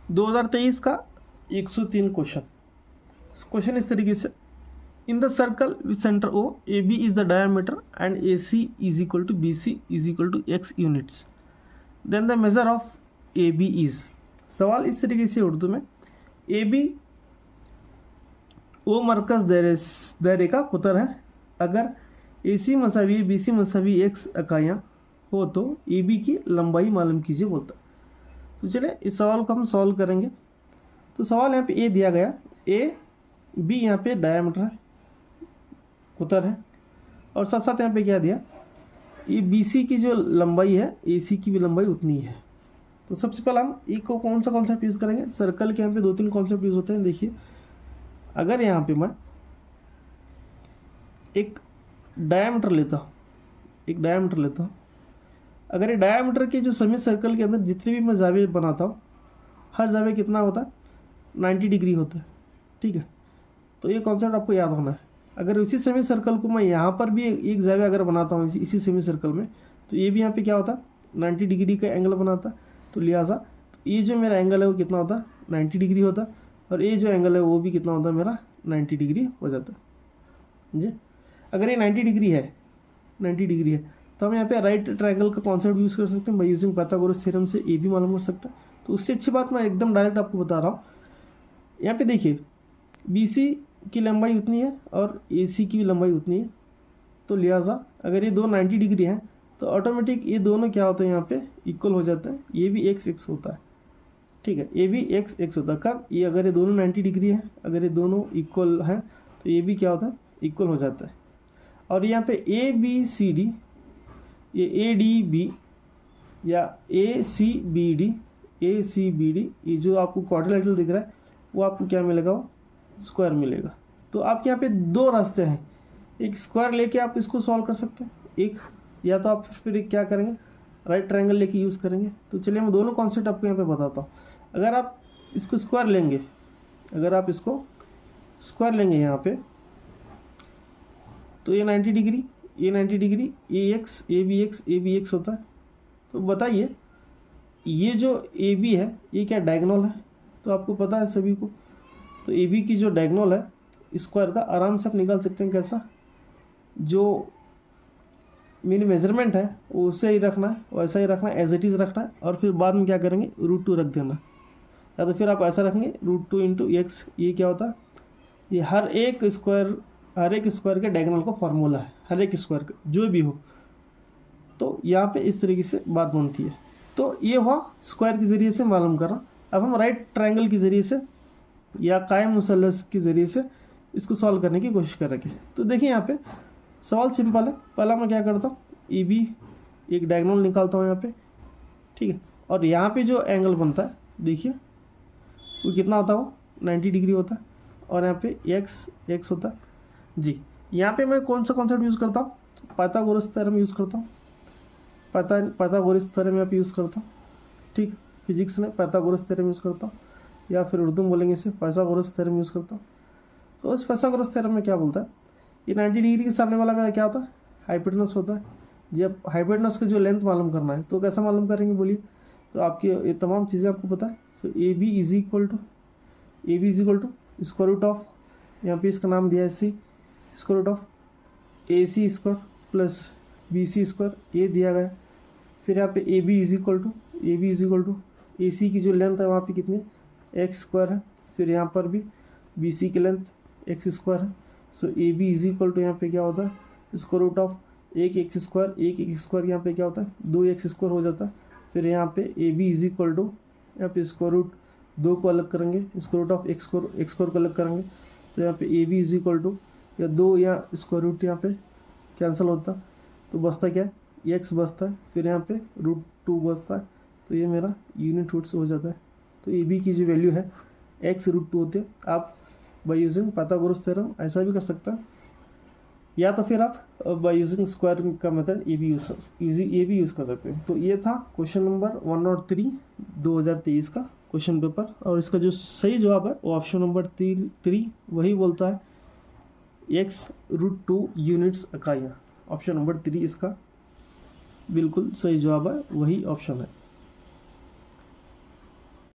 2023 का 103 क्वेश्चन इस तरीके से, in the circle with centre O A B is the diameter and A C is equal to B C is equal to X units, then the measure of A B is. सवाल इस तरीके से उर्दू में, A B O मरकज़ दायरे का कुतर है, अगर ए सी मसावी बी सी मसावी एक्स इकाइयाँ हो तो ए बी की लंबाई मालूम कीजिए बोलता। तो चलिए इस सवाल को हम सॉल्व करेंगे। तो सवाल यहाँ पे ए दिया गया, ए बी यहाँ पे डायमीटर है, कुतर है, और साथ साथ यहाँ पे क्या दिया, ये बी सी की जो लंबाई है ए सी की भी लंबाई उतनी है। तो सबसे पहले हम एक को कौन सा कॉन्सेप्ट यूज़ करेंगे, सर्कल के यहाँ पे 2-3 कॉन्सेप्ट यूज़ होते हैं। देखिए, अगर यहाँ पे मैं एक डायमीटर लेता हूँ, अगर ये डायमीटर के जो सेमी सर्कल के अंदर जितने भी मैं जाविये बनाता हूँ, हर जाविया कितना होता है, 90 डिग्री होता है, ठीक है। तो ये कॉन्सेप्ट आपको याद होना है। अगर इसी सेमी सर्कल को मैं यहाँ पर भी एक जाविया अगर बनाता हूँ इसी सेमी सर्कल में, तो ये भी यहाँ पे क्या होता है, 90 डिग्री का एंगल बनाता है। तो लिहाजा तो ये जो मेरा एंगल है वो कितना होता है, 90 डिग्री होता है, और ये जो एंगल है वो भी कितना होता है, मेरा 90 डिग्री हो जाता है जी। अगर ये 90 डिग्री है तो हम यहाँ पे राइट ट्रायंगल का कॉन्सेप्ट यूज़ कर सकते हैं बाय यूजिंग पाइथागोरस थ्योरम से ए भी मालूम हो सकता है। तो उससे अच्छी बात मैं एकदम डायरेक्ट आपको बता रहा हूँ। यहाँ पे देखिए, बी सी की लंबाई उतनी है और ए सी की भी लंबाई उतनी है। तो लिहाजा अगर ये दो 90 डिग्री हैं तो ऑटोमेटिक ये दोनों क्या होते हैं, यहाँ पे इक्वल हो जाता है। ये भी एक्स होता है, ठीक है, ये भी एक्स होता है। कब, ये अगर ये दोनों 90 डिग्री हैं, अगर ये दोनों इक्वल हैं तो ये भी क्या होता है, इक्वल हो जाता है। और यहाँ पे ए बी सी डी, ये ए डी बी या ए सी बी डी, ये जो आपको क्वाड्रिलेटरल दिख रहा है वो आपको क्या मिलेगा, वो स्क्वायर मिलेगा। तो आपके यहाँ पे 2 रास्ते हैं, एक स्क्वायर लेके आप इसको सॉल्व कर सकते हैं, एक या तो आप फिर क्या करेंगे, राइट ट्रायंगल लेके यूज़ करेंगे। तो चलिए मैं दोनों कॉन्सेप्ट आपको यहाँ पे बताता हूँ। अगर आप इसको स्क्वायर लेंगे, यहाँ पे, तो ये 90 डिग्री, ए बी एक्स होता है। तो बताइए, ये जो ए बी है ये क्या डायगोनल है, तो आपको पता है सभी को। तो ए बी की जो डायगोनल है स्क्वायर का आराम से आप निकाल सकते हैं। कैसा, जो मेरी मेजरमेंट है वो उससे ही रखना है, वैसा ही रखना है, एज इट इज़ रखना है, और फिर बाद में क्या करेंगे, √2 रख देना, या तो फिर आप ऐसा रखेंगे √2 इंटू एक्स। ये क्या होता है, ये हर एक स्क्वायर के डायगोनल का फार्मूला है, हर एक स्क्वायर का जो भी हो। तो यहाँ पे इस तरीके से बात बनती है। तो ये हुआ स्क्वायर के ज़रिए से मालूम करना। अब हम राइट ट्रायंगल के ज़रिए से या कायम मुसल्लस के ज़रिए से इसको सॉल्व करने की कोशिश करेंगे। तो देखिए, यहाँ पे सवाल सिंपल है। पहला मैं क्या करता हूँ, ए बी एक डायगोनल निकालता हूँ यहाँ पे, ठीक है, और यहाँ पे जो एंगल बनता है देखिए वो कितना होता है, वो 90 डिग्री होता है, और यहाँ पे एक्स होता है जी। यहाँ पे मैं कौन सा कॉन्सेप्ट यूज़ करता हूँ, पाइथागोरस थ्योरम यूज़ करता हूँ, पाइथागोरस थ्योरम यहाँ पे यूज़ करता हूँ, ठीक। फिजिक्स में पाइथागोरस थ्योरम यूज़ करता हूँ, या फिर उर्दू में बोलेंगे इसे पाइथागोरस थ्योरम यूज़ करता हूँ। तो इस पाइथागोरस थ्योरम में क्या बोलता है, ये 90 डिग्री के सामने वाला मेरा क्या होता है, हाइपोटेनस होता है। जब हाइपोटेनस का जो लेंथ मालूम करना है तो कैसा मालूम करेंगे बोलिए। तो आपकी ये तमाम चीज़ें आपको पता है। So A B is equal to square root of, यहाँ पे इसका नाम दिया है C, square root of A C square plus B C square, ये दिया गया। फिर यहाँ पे A B is equal to A C की जो लेंथ है वहाँ पे कितनी, एक्स स्क्वायर है। फिर यहाँ पर भी बी सी की लेंथ एक्स स्क्वायर है। So A B is equal to यहाँ पे क्या होता है, स्क्वायर रूट ऑफ एक एक्स स्क्वायर, यहाँ पे क्या होता है 2x स्क्वायर हो जाता है। फिर यहाँ पे A B is equal to, यहाँ पे स्क्वायर रूट 2 को अलग करेंगे, square root of X square को अलग करेंगे। तो यहाँ पे A B is equal to, या 2 या स्क्वायर रूट यहाँ पे कैंसिल होता है, तो बचता क्या है, एक्स बचता है। फिर यहाँ पे √2 बचता है। तो ये मेरा यूनिट रूट्स हो जाता है। तो ए बी की जो वैल्यू है x √2 होती है। आप बाय यूजिंग पाइथागोरस थ्योरम ऐसा भी कर सकते हैं, या तो फिर आप बाय यूजिंग स्क्वायर का मेथड ये भी यूज़ कर सकते हैं। तो ये था क्वेश्चन नंबर 103 2023 का क्वेश्चन पेपर, और इसका जो सही जवाब है वो ऑप्शन नंबर 3 वही बोलता है, x √2 यूनिट्स इकाइयाँ। ऑप्शन नंबर 3 इसका बिल्कुल सही जवाब है, वही ऑप्शन है।